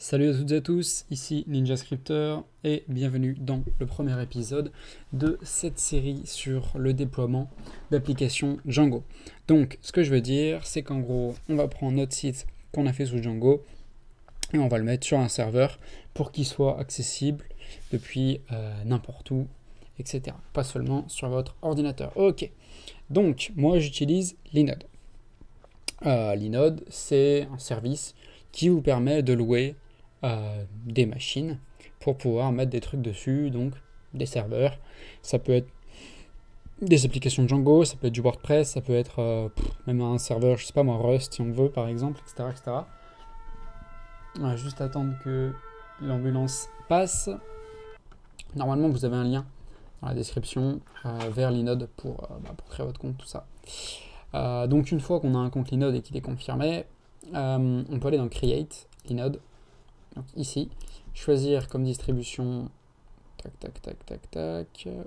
Salut à toutes et à tous, ici Ninja Scripter et bienvenue dans le premier épisode de cette série sur le déploiement d'applications Django. Donc ce que je veux dire, c'est qu'en gros, on va prendre notre site qu'on a fait sous Django et on va le mettre sur un serveur pour qu'il soit accessible depuis n'importe où, etc. Pas seulement sur votre ordinateur. Ok, donc moi j'utilise Linode. Linode, c'est un service qui vous permet de louer des machines pour pouvoir mettre des trucs dessus, donc des serveurs. Ça peut être des applications Django, ça peut être du WordPress, ça peut être même un serveur, je sais pas moi, Rust si on veut par exemple, etc. etc. On va juste attendre que l'ambulance passe. Normalement, vous avez un lien dans la description vers Linode pour créer votre compte, tout ça. Donc une fois qu'on a un compte Linode et qu'il est confirmé, on peut aller dans Create, Linode. Donc ici, choisir comme distribution,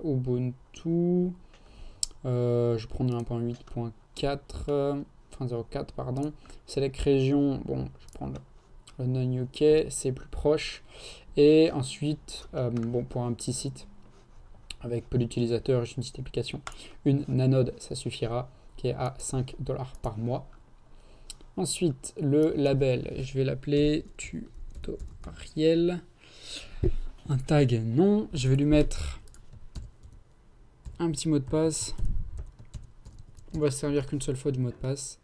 Ubuntu, je prends 1.8.4, enfin 0.4 pardon, select région, bon je prends le non-UK, c'est plus proche, et ensuite, bon pour un petit site avec peu d'utilisateurs, juste une petite application, une Nanode ça suffira, qui est à 5$ par mois. Ensuite, le label, je vais l'appeler tutoriel. Un tag, non. Je vais lui mettre un petit mot de passe. On va se servir qu'une seule fois du mot de passe.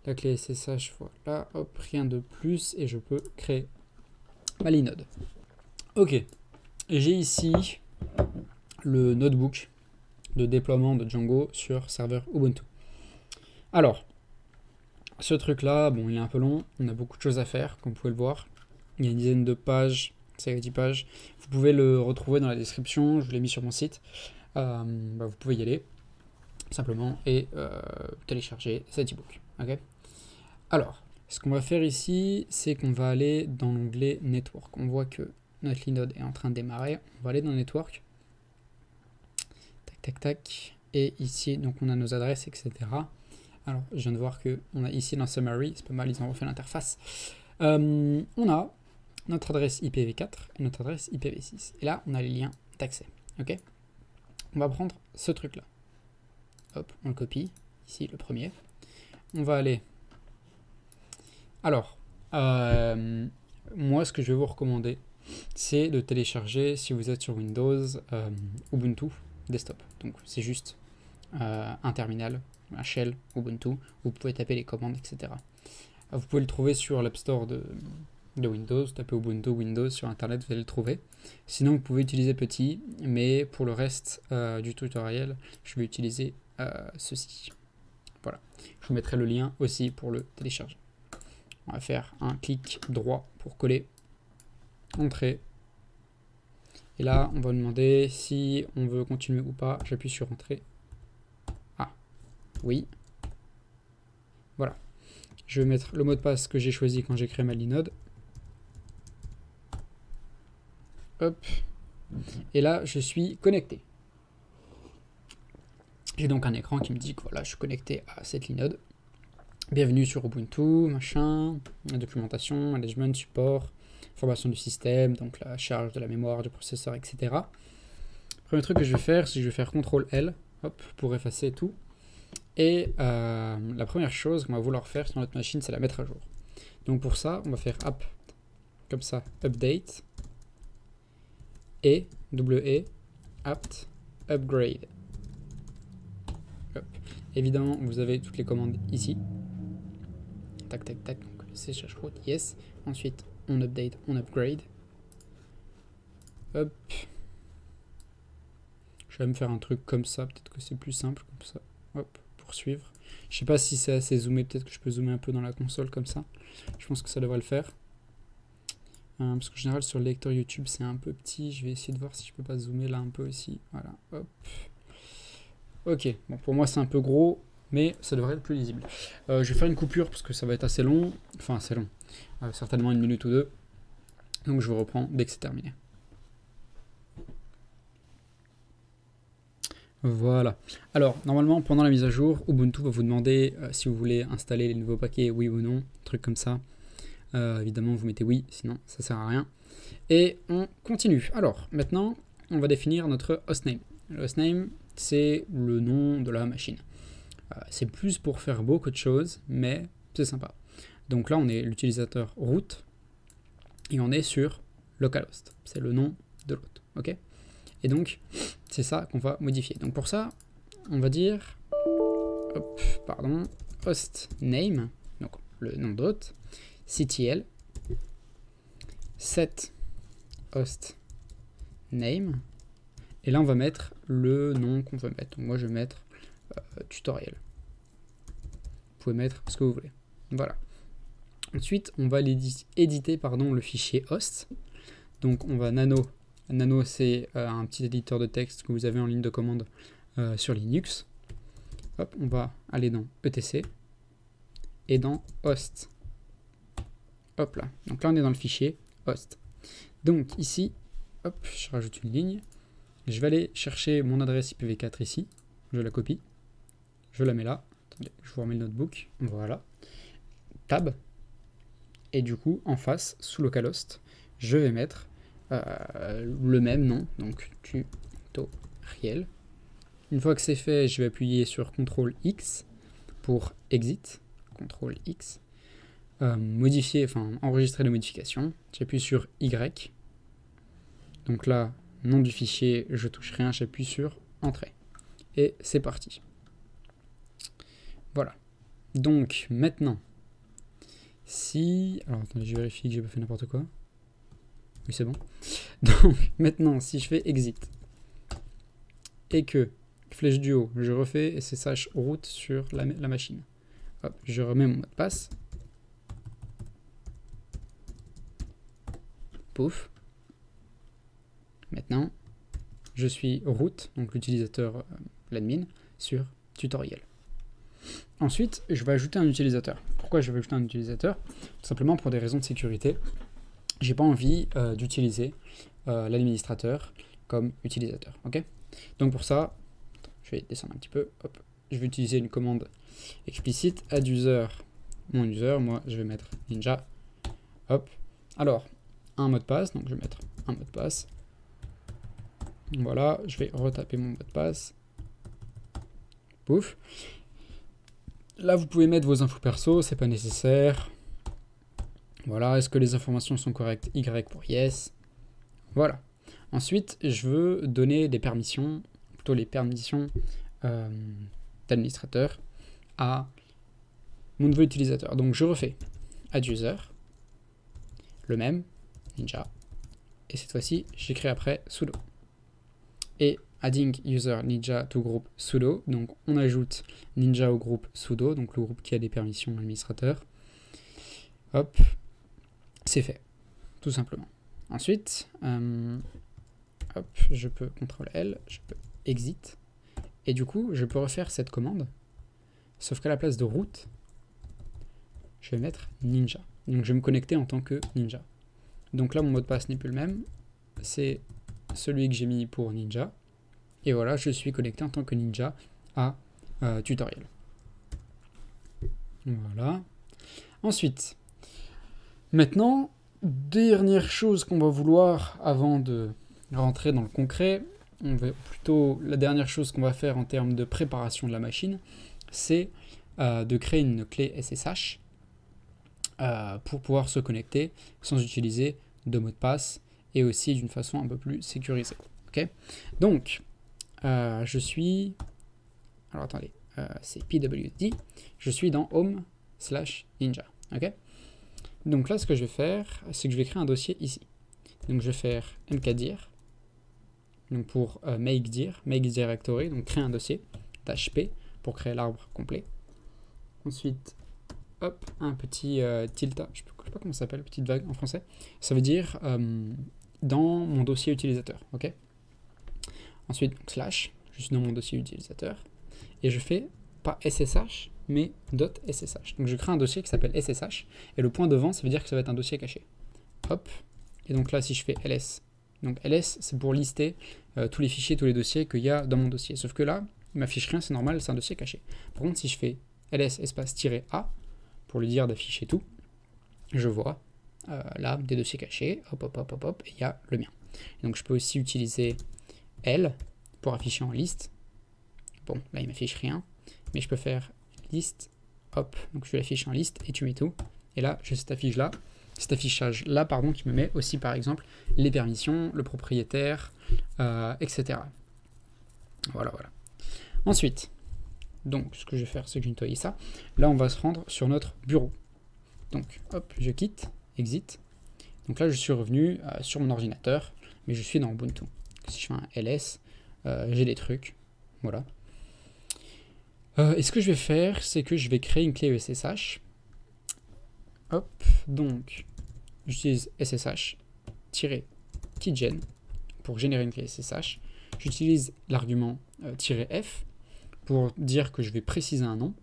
La clé SSH, voilà. Hop, rien de plus. Et je peux créer ma Linode. Ok. Et j'ai ici le notebook de déploiement de Django sur serveur Ubuntu. Alors, ce truc-là, bon, il est un peu long. On a beaucoup de choses à faire, comme vous pouvez le voir. Il y a une dizaine de pages, c'est 10 pages. Vous pouvez le retrouver dans la description, je vous l'ai mis sur mon site. Vous pouvez y aller, simplement, et télécharger cet e-book. Okay, alors, ce qu'on va faire ici, c'est qu'on va aller dans l'onglet Network. On voit que notre Linode est en train de démarrer. On va aller dans Network. Tac, tac, tac. Et ici, donc on a nos adresses, etc. Alors, je viens de voir qu'on a ici dans Summary, c'est pas mal, ils ont refait l'interface. On a notre adresse IPv4 et notre adresse IPv6. Et là, on a les liens d'accès. Ok, on va prendre ce truc-là. Hop, on le copie. Ici, le premier. On va aller... Alors, moi, ce que je vais vous recommander, c'est de télécharger, si vous êtes sur Windows, Ubuntu Desktop. Donc, c'est juste un terminal, un shell Ubuntu, où vous pouvez taper les commandes, etc. Vous pouvez le trouver sur l'App Store de Windows, tapez Ubuntu Windows sur internet, vous allez le trouver. Sinon vous pouvez utiliser petit, mais pour le reste du tutoriel, je vais utiliser ceci. Voilà, je vous mettrai le lien aussi pour le télécharger. On va faire un clic droit pour coller, entrer. Et là, on va demander si on veut continuer ou pas. J'appuie sur entrée. Ah, oui. Voilà. Je vais mettre le mot de passe que j'ai choisi quand j'ai créé ma Linode. Hop. Et là, je suis connecté. J'ai donc un écran qui me dit que voilà, je suis connecté à cette Linode. Bienvenue sur Ubuntu, machin, documentation, management, support, information du système, donc la charge de la mémoire, du processeur, etc. Premier truc que je vais faire, c'est que je vais faire CTRL-L, hop, pour effacer tout. Et la première chose qu'on va vouloir faire sur notre machine, c'est la mettre à jour. Donc pour ça, on va faire app, comme ça, update, et, WE, apt, upgrade. Hop. Évidemment, vous avez toutes les commandes ici. Tac, tac, tac, donc CH root, yes. Ensuite, on update, on upgrade. Hop. Je vais me faire un truc comme ça, peut-être que c'est plus simple comme ça. Hop, poursuivre. Je sais pas si c'est assez zoomé, peut-être que je peux zoomer un peu dans la console comme ça. Je pense que ça devrait le faire. Parce qu'en général sur le lecteur YouTube c'est un peu petit, je vais essayer de voir si je peux pas zoomer là un peu aussi, voilà, hop. Ok, bon pour moi c'est un peu gros, mais ça devrait être plus lisible. Je vais faire une coupure parce que ça va être assez long, enfin assez long, certainement 1 minute ou 2, donc je vous reprends dès que c'est terminé. Voilà, alors normalement pendant la mise à jour, Ubuntu va vous demander si vous voulez installer les nouveaux paquets, oui ou non, truc comme ça. Évidemment, vous mettez oui, sinon ça sert à rien. Et on continue. Alors, maintenant, on va définir notre hostname. Le hostname, c'est le nom de la machine. C'est plus pour faire beau qu'autre chose, mais c'est sympa. Donc là, on est l'utilisateur root et on est sur localhost. C'est le nom de l'hôte. Ok ? Et donc, c'est ça qu'on va modifier. Donc pour ça, on va dire hostname, donc le nom de l'hôte, ctl, set hostname, et là on va mettre le nom qu'on veut mettre. Donc moi je vais mettre tutoriel. Vous pouvez mettre ce que vous voulez. Voilà. Ensuite, on va éditer le fichier host. Donc on va nano. Nano, c'est un petit éditeur de texte que vous avez en ligne de commande sur Linux. Hop, on va aller dans etc et dans host. Hop là. Donc là, on est dans le fichier host. Donc ici, hop, je rajoute une ligne. Je vais aller chercher mon adresse IPv4 ici. Je la copie. Je la mets là. Attendez, je vous remets le notebook. Voilà. Tab. Et du coup, en face, sous localhost, je vais mettre le même nom, donc tutoriel. Une fois que c'est fait, je vais appuyer sur CTRL X pour exit, CTRL X, modifier, enregistrer les modifications. J'appuie sur Y. Donc là, nom du fichier, je touche rien, j'appuie sur entrée. Et c'est parti. Voilà. Donc maintenant, si... Alors attendez, je vérifie que j'ai pas fait n'importe quoi. Oui, c'est bon. Donc maintenant, si je fais exit et que flèche du haut, je refais SSH root sur la machine. Hop, je remets mon mot de passe. Pouf. Maintenant, je suis root, donc l'utilisateur, l'admin, sur tutoriel. Ensuite, je vais ajouter un utilisateur. Pourquoi je vais ajouter un utilisateur? Tout simplement pour des raisons de sécurité. J'ai pas envie d'utiliser l'administrateur comme utilisateur. Ok? Donc pour ça, je vais descendre un petit peu. Hop, je vais utiliser une commande explicite add user, mon user. Moi, je vais mettre ninja. Hop. Alors, un mot de passe. Donc je vais mettre un mot de passe. Voilà, je vais retaper mon mot de passe. Pouf. Là, vous pouvez mettre vos infos perso, c'est pas nécessaire. Voilà, est-ce que les informations sont correctes? Y pour yes. Voilà. Ensuite, je veux donner des permissions, plutôt les permissions d'administrateur à mon nouveau utilisateur. Donc, je refais add user, le même, ninja. Et cette fois-ci, j'écris après sudo. Et adding user ninja to group sudo. Donc, on ajoute ninja au groupe sudo, donc le groupe qui a des permissions administrateur. Hop. C'est fait, tout simplement. Ensuite, hop, je peux CTRL L, je peux exit, et du coup, je peux refaire cette commande, sauf qu'à la place de root, je vais mettre ninja. Donc, je vais me connecter en tant que ninja. Donc là, mon mot de passe n'est plus le même, c'est celui que j'ai mis pour ninja, et voilà, je suis connecté en tant que ninja à tutoriel. Voilà. Ensuite, maintenant, dernière chose qu'on va vouloir avant de rentrer dans le concret, la dernière chose qu'on va faire en termes de préparation de la machine, c'est de créer une clé SSH pour pouvoir se connecter sans utiliser de mot de passe et aussi d'une façon un peu plus sécurisée. Okay. Donc, je suis... Alors attendez, c'est pwd, je suis dans home/ninja. Ok. Donc là, ce que je vais faire, c'est que je vais créer un dossier ici. Donc je vais faire mkdir, donc pour make directory, donc créer un dossier, -p pour créer l'arbre complet. Ensuite, hop, un petit tilde, je sais pas comment ça s'appelle, petite vague en français. Ça veut dire dans mon dossier utilisateur, ok. Ensuite, slash, je suis dans mon dossier utilisateur, et je fais pas SSH, mais .ssh. Donc je crée un dossier qui s'appelle SSH, et le point devant, ça veut dire que ça va être un dossier caché. Hop, et donc là, si je fais ls, donc ls, c'est pour lister tous les fichiers, tous les dossiers qu'il y a dans mon dossier. Sauf que là, il m'affiche rien, c'est normal, c'est un dossier caché. Par contre, si je fais ls espace -a, pour lui dire d'afficher tout, je vois là des dossiers cachés, hop, hop, hop, hop, hop, et il y a le mien. Donc je peux aussi utiliser L pour afficher en liste. Bon, là il m'affiche rien, mais je peux faire liste, hop, donc je l'affiche en liste et tu mets tout. Et là, j'ai cet affichage-là, pardon, qui me met aussi par exemple les permissions, le propriétaire, etc. Voilà, voilà. Ensuite, donc ce que je vais faire, c'est que je nettoie ça. Là, on va se rendre sur notre bureau. Donc, hop, je quitte, exit. Donc là, je suis revenu sur mon ordinateur, mais je suis dans Ubuntu. Si je fais un ls, j'ai des trucs. Voilà. Et ce que je vais faire, c'est que je vais créer une clé SSH. Hop, donc, j'utilise SSH-keygen pour générer une clé SSH. J'utilise l'argument -f pour dire que je vais préciser un nom.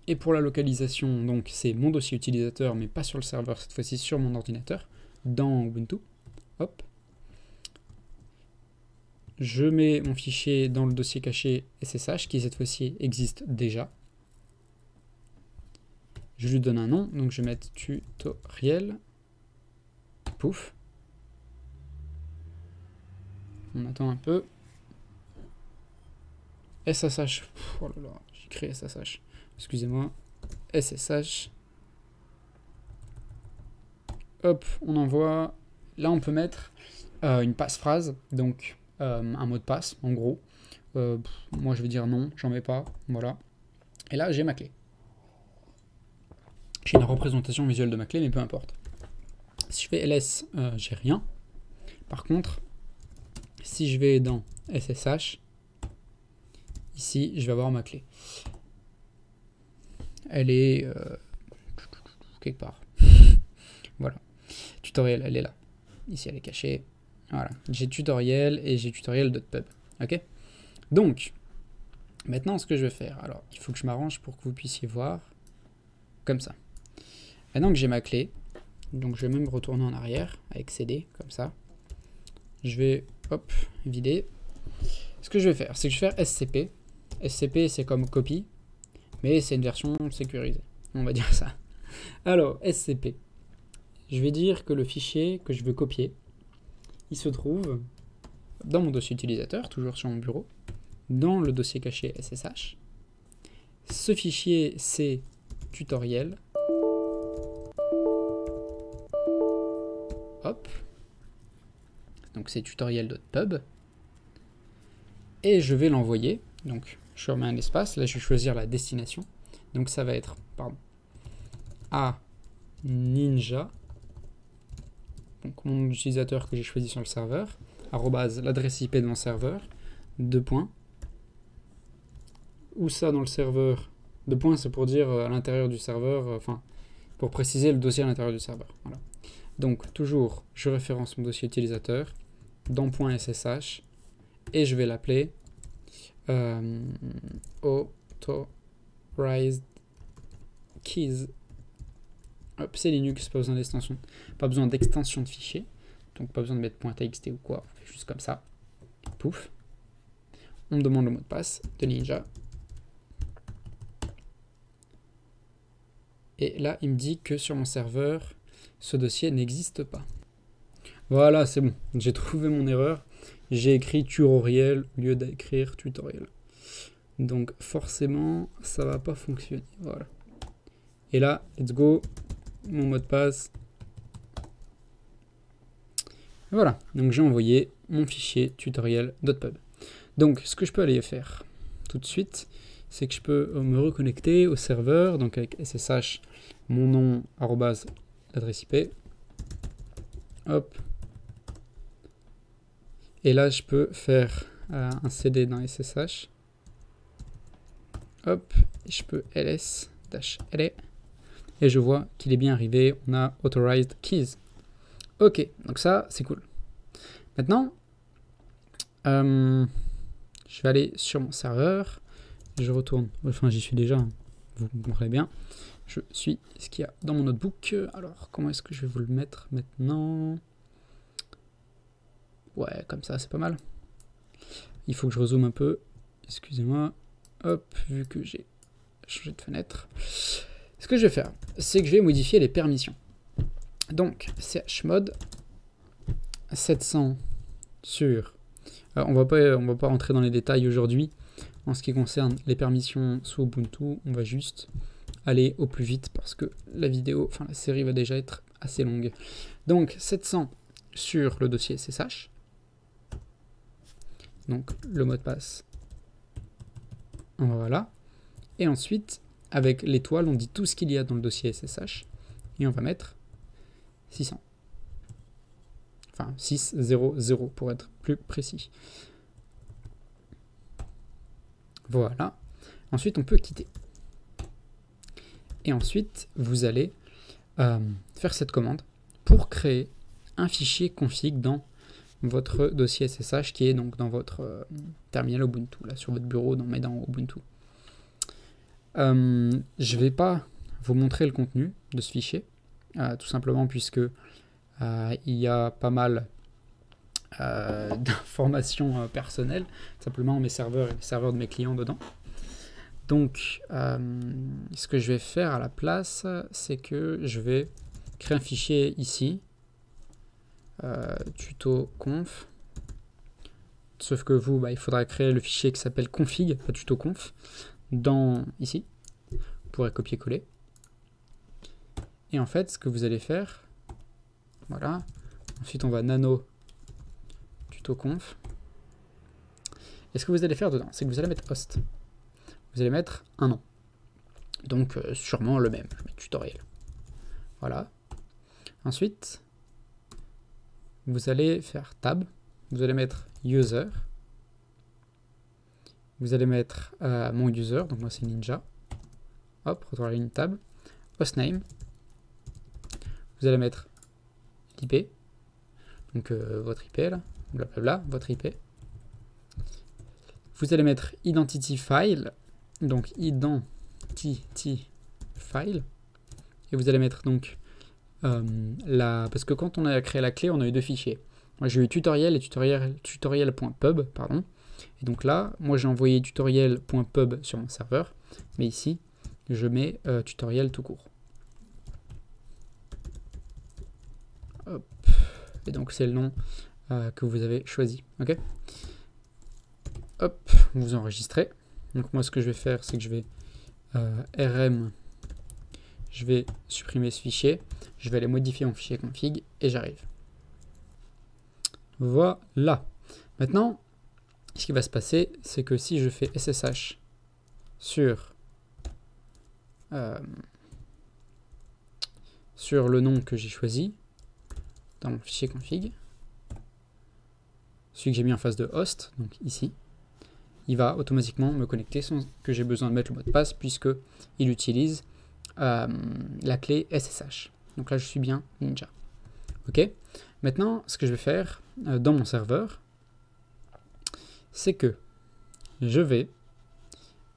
Et pour la localisation, donc c'est mon dossier utilisateur, mais pas sur le serveur, cette fois-ci sur mon ordinateur, dans Ubuntu. Hop. Je mets mon fichier dans le dossier caché SSH, qui cette fois-ci existe déjà. Je lui donne un nom, donc je vais mettre tutoriel. Pouf. On attend un peu. SSH. Oh là là, j'ai créé SSH. Excusez-moi. SSH. Hop, on envoie. Là, on peut mettre une passe-phrase, donc un mot de passe, en gros. Moi, je vais dire non, j'en mets pas. Voilà. Et là, j'ai ma clé. J'ai une représentation visuelle de ma clé, mais peu importe. Si je fais ls, j'ai rien. Par contre, si je vais dans SSH, ici, je vais avoir ma clé. Elle est quelque part. Voilà. Tutoriel, elle est là. Ici, elle est cachée. Voilà. J'ai tutoriel et j'ai tutoriel.pub. Ok? Donc, maintenant, ce que je vais faire, alors, il faut que je m'arrange pour que vous puissiez voir comme ça. Maintenant que j'ai ma clé, donc je vais même retourner en arrière avec CD, comme ça. Je vais, hop, vider. Ce que je vais faire, c'est que je vais faire SCP. SCP, c'est comme copie, mais c'est une version sécurisée. On va dire ça. Alors, SCP. Je vais dire que le fichier que je veux copier, il se trouve dans mon dossier utilisateur, toujours sur mon bureau, dans le dossier caché SSH. Ce fichier, c'est tutoriel. Hop. Donc c'est tutoriel.pub. Et je vais l'envoyer. Donc je remets un espace. Là, je vais choisir la destination. Donc ça va être, à Ninja. Donc mon utilisateur que j'ai choisi sur le serveur. @ l'adresse IP de mon serveur. 2 points. Où ça dans le serveur? 2 points, c'est pour dire à l'intérieur du serveur, enfin, pour préciser le dossier à l'intérieur du serveur. Voilà. Donc, toujours, je référence mon dossier utilisateur dans .ssh et je vais l'appeler authorized keys. Hop, c'est Linux, pas besoin d'extension. Pas besoin d'extension de fichier. Donc, pas besoin de mettre .txt ou quoi. On fait juste comme ça. Pouf. On me demande le mot de passe de Ninja. Et là, il me dit que sur mon serveur, ce dossier n'existe pas. Voilà, c'est bon. J'ai trouvé mon erreur. J'ai écrit tutoriel au lieu d'écrire tutoriel. Donc forcément, ça va pas fonctionner. Voilà. Et là, let's go. Mon mot de passe. Voilà. Donc j'ai envoyé mon fichier tutoriel.pub. Donc ce que je peux aller faire tout de suite, c'est que je peux me reconnecter au serveur, donc avec SSH, mon nom, l'adresse IP. Hop. Et là, je peux faire un CD dans SSH. Hop. Et je peux ls-la. Et je vois qu'il est bien arrivé. On a authorized keys. Ok. Donc ça, c'est cool. Maintenant, je vais aller sur mon serveur. Je retourne. Enfin, j'y suis déjà. Hein. Vous comprenez bien. Je suis ce qu'il y a dans mon notebook. Alors, comment est-ce que je vais vous le mettre maintenant? Ouais, comme ça, c'est pas mal. Il faut que je rezoome un peu. Excusez-moi. Hop, vu que j'ai changer de fenêtre. Ce que je vais faire, c'est que je vais modifier les permissions. Donc, chmod 700 sur... on va pas rentrer dans les détails aujourd'hui. En ce qui concerne les permissions sous Ubuntu, on va juste aller au plus vite parce que la série va déjà être assez longue. Donc, 700 sur le dossier SSH. Donc, le mot de passe. Voilà. Et ensuite, avec l'étoile, on dit tout ce qu'il y a dans le dossier SSH. Et on va mettre 600. Enfin, 600 pour être plus précis. Voilà. Ensuite, on peut quitter. Et ensuite, vous allez faire cette commande pour créer un fichier config dans votre dossier SSH qui est donc dans votre terminal Ubuntu, là, sur votre bureau, dans Ubuntu. Je ne vais pas vous montrer le contenu de ce fichier, tout simplement puisque il y a pas mal d'informations personnelles. Simplement mes serveurs et les serveurs de mes clients dedans. Donc, ce que je vais faire à la place, c'est que je vais créer un fichier ici, tuto conf. Sauf que vous, il faudra créer le fichier qui s'appelle config, pas tuto conf, dans ici. Vous pourrez copier-coller. Et en fait, ce que vous allez faire, voilà. Ensuite, on va nano tuto conf. Et ce que vous allez faire dedans, c'est que vous allez mettre host. Vous allez mettre un nom. Donc, sûrement le même. Je mets tutoriel. Voilà. Ensuite, vous allez faire tab. Vous allez mettre user. Vous allez mettre mon user. Donc, moi, c'est Ninja. Hop, retour à la ligne tab. Hostname. Vous allez mettre l'IP. Donc, votre IP, là. Blablabla, votre IP. Vous allez mettre identity file. Donc, identity file. Et vous allez mettre donc parce que quand on a créé la clé, on a eu deux fichiers. Moi, j'ai eu tutoriel et tutoriel.pub, pardon. Et donc là, moi, j'ai envoyé tutoriel.pub sur mon serveur. Mais ici, je mets tutoriel tout court. Hop. Et donc, c'est le nom que vous avez choisi. Ok. Hop, vous enregistrez. Donc moi, ce que je vais faire, c'est que je vais rm, je vais supprimer ce fichier, je vais aller modifier mon fichier config et j'arrive. Voilà. Maintenant, ce qui va se passer, c'est que si je fais SSH sur le nom que j'ai choisi dans mon fichier config, celui que j'ai mis en face de host, donc ici, il va automatiquement me connecter sans que j'ai besoin de mettre le mot de passe puisque il utilise la clé SSH. Donc là, je suis bien Ninja. Ok. Maintenant, ce que je vais faire dans mon serveur, c'est que je vais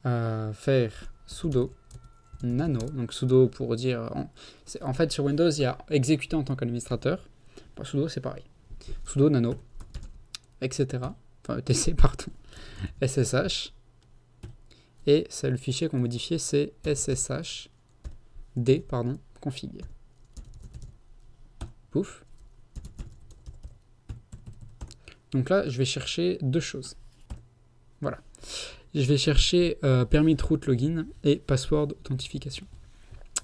faire sudo nano. Donc sudo pour dire... En fait, sur Windows, il y a exécuter en tant qu'administrateur. Pour sudo, c'est pareil. Sudo nano, etc. Enfin, etc, pardon. SSH. Et c'est le fichier qu'on modifiait, c'est sshd, config. Pouf. Donc là, je vais chercher deux choses. Voilà. Je vais chercher permit root login et password authentification.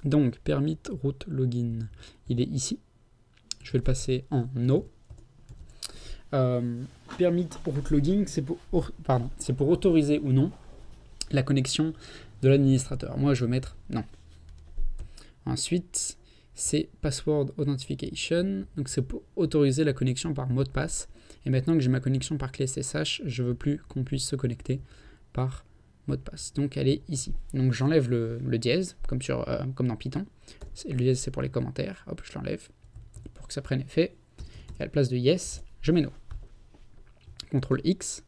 Donc, permit root login, il est ici. Je vais le passer en no. Permit root login, c'est pour autoriser ou non la connexion de l'administrateur. Moi, je veux mettre non. Ensuite, c'est password authentification. Donc, c'est pour autoriser la connexion par mot de passe. Et maintenant que j'ai ma connexion par clé SSH, je veux plus qu'on puisse se connecter par mot de passe. Donc, elle est ici. Donc, j'enlève le dièse, comme dans Python. Le dièse, c'est pour les commentaires. Hop, je l'enlève pour que ça prenne effet. Et à la place de yes, je mets no. CTRL X,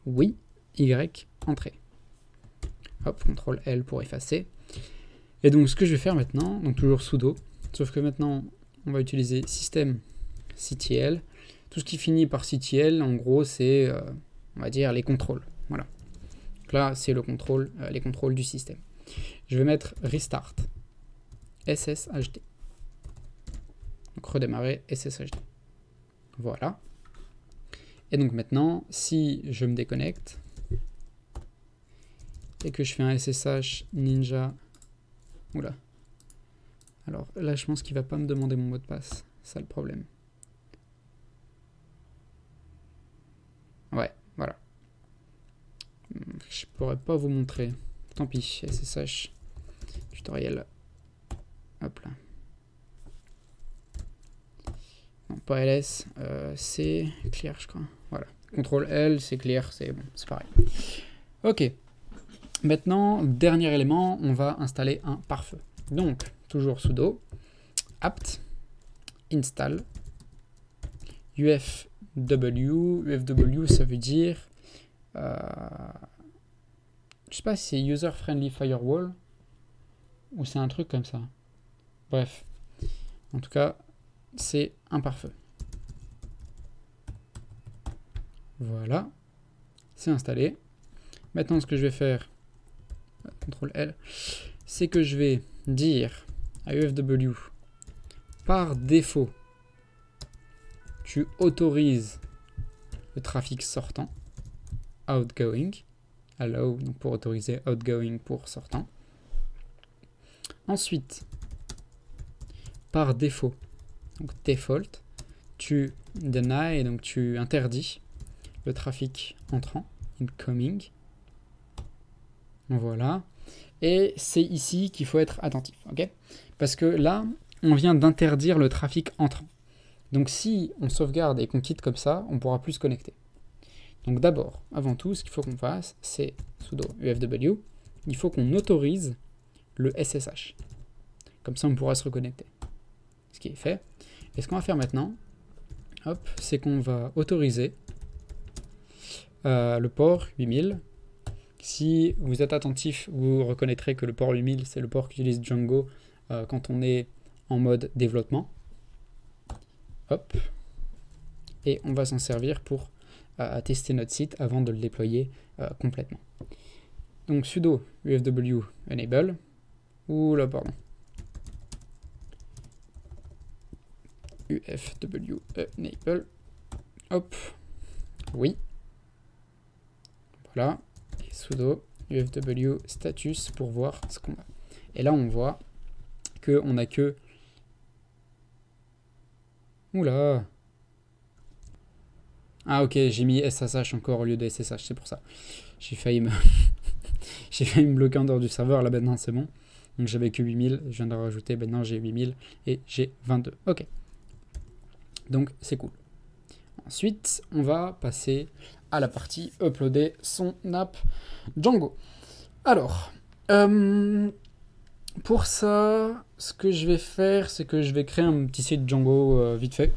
oui, Y, entrée. Hop, CTRL L pour effacer. Et donc, ce que je vais faire maintenant, donc toujours sudo, sauf que maintenant, on va utiliser systemctl. Tout ce qui finit par ctl, en gros, c'est, on va dire, les contrôles. Voilà. Donc là, c'est les contrôles du système. Je vais mettre restart SSHD. Donc redémarrer SSHD. Voilà. Et donc maintenant, si je me déconnecte et que je fais un SSH Ninja... Oula. Alors là, je pense qu'il va pas me demander mon mot de passe. C'est ça le problème. Ouais, voilà. Je pourrais pas vous montrer. Tant pis, SSH tutoriel. Hop là. Non, pas ls, c'est clear, je crois. Voilà. CTRL L, c'est clear, c'est bon, c'est pareil. Ok. Maintenant, dernier élément, on va installer un pare-feu. Donc, toujours sudo apt install ufw. ufw, ça veut dire je sais pas si c'est user friendly firewall ou c'est un truc comme ça. Bref, en tout cas, c'est un pare-feu. Voilà, c'est installé. Maintenant, ce que je vais faire, CTRL L, c'est que je vais dire à ufw, par défaut, tu autorises le trafic sortant, outgoing, allow donc pour autoriser, outgoing pour sortant. Ensuite, par défaut, donc default, tu deny, donc tu interdis le trafic entrant, incoming. Voilà. Et c'est ici qu'il faut être attentif, ok? Parce que là, on vient d'interdire le trafic entrant. Donc si on sauvegarde et qu'on quitte comme ça, on ne pourra plus se connecter. Donc d'abord, avant tout, ce qu'il faut qu'on fasse, c'est sudo ufw, il faut qu'on autorise le SSH. Comme ça, on pourra se reconnecter. Ce qui est fait. Et ce qu'on va faire maintenant, hop, c'est qu'on va autoriser le port 8000. Si vous êtes attentif, vous reconnaîtrez que le port 8000, c'est le port qu'utilise Django quand on est en mode développement. Hop. Et on va s'en servir pour tester notre site avant de le déployer complètement. Donc sudo ufw enable, ou là, pardon, ufw enable, hop, oui, voilà, et sudo ufw status pour voir ce qu'on a. Et là, on voit qu'on n'a que... Oula! Ah ok, j'ai mis SSH encore au lieu de SSH, c'est pour ça. J'ai failli me... j'ai failli me bloquer en dehors du serveur, là maintenant c'est bon. Donc j'avais que 8000, je viens de rajouter, maintenant j'ai 8000 et j'ai 22. Ok. Donc c'est cool. Ensuite, on va passer à la partie uploader son app Django. Alors, pour ça, ce que je vais faire, c'est que je vais créer un petit site Django vite fait.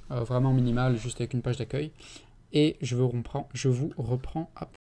Vraiment minimal, juste avec une page d'accueil. Et je vous reprends après.